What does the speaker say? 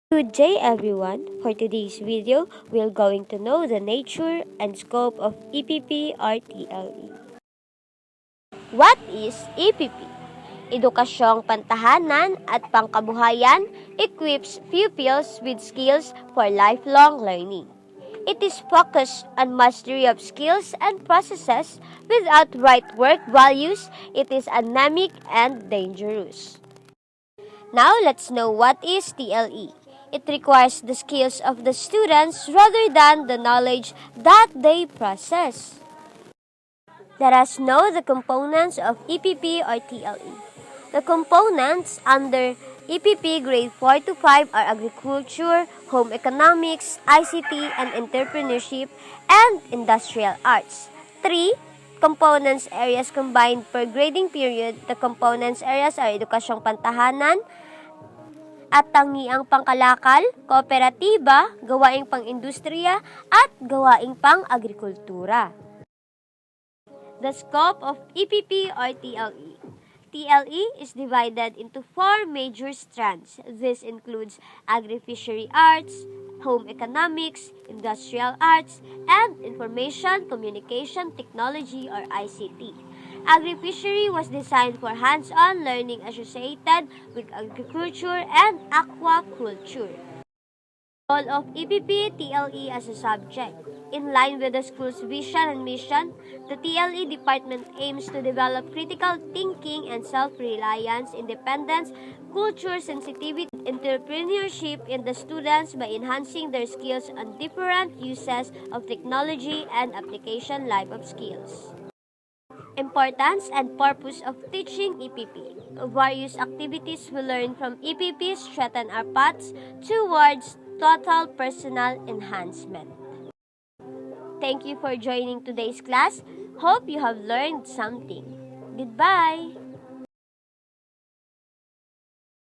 Good day everyone! For today's video, we're going to know the nature and scope of EPP or TLE. What is EPP? Edukasyong Pantahanan at Pangkabuhayan equips pupils with skills for lifelong learning. It is focused on mastery of skills and processes. Without right work values, it is anemic and dangerous. Now let's know what is TLE. It requires the skills of the students rather than the knowledge that they process. Let us know the components of EPP or TLE. The components under EPP grade 4 to 5 are agriculture, home economics, ICT and entrepreneurship, and industrial arts. 3. Components areas combined per grading period. The components areas are edukasyong pantahanan, at tangiang pangkalakal, kooperatiba, gawaing pang-industriya, at gawaing pang-agrikultura. The scope of EPP or TLE. TLE is divided into 4 major strands. This includes agri-fishery arts, home economics, industrial arts, and information communication technology or ICT. Agri-fishery was designed for hands-on learning associated with agriculture and aquaculture. Role of EPP TLE as a subject. In line with the school's vision and mission, the TLE department aims to develop critical thinking and self-reliance, independence, culture sensitivity, and entrepreneurship in the students by enhancing their skills on different uses of technology and application life of skills. Importance and purpose of teaching EPP. Various activities we learn from EPP strengthen our paths towards total personal enhancement. Thank you for joining today's class. Hope you have learned something. Goodbye!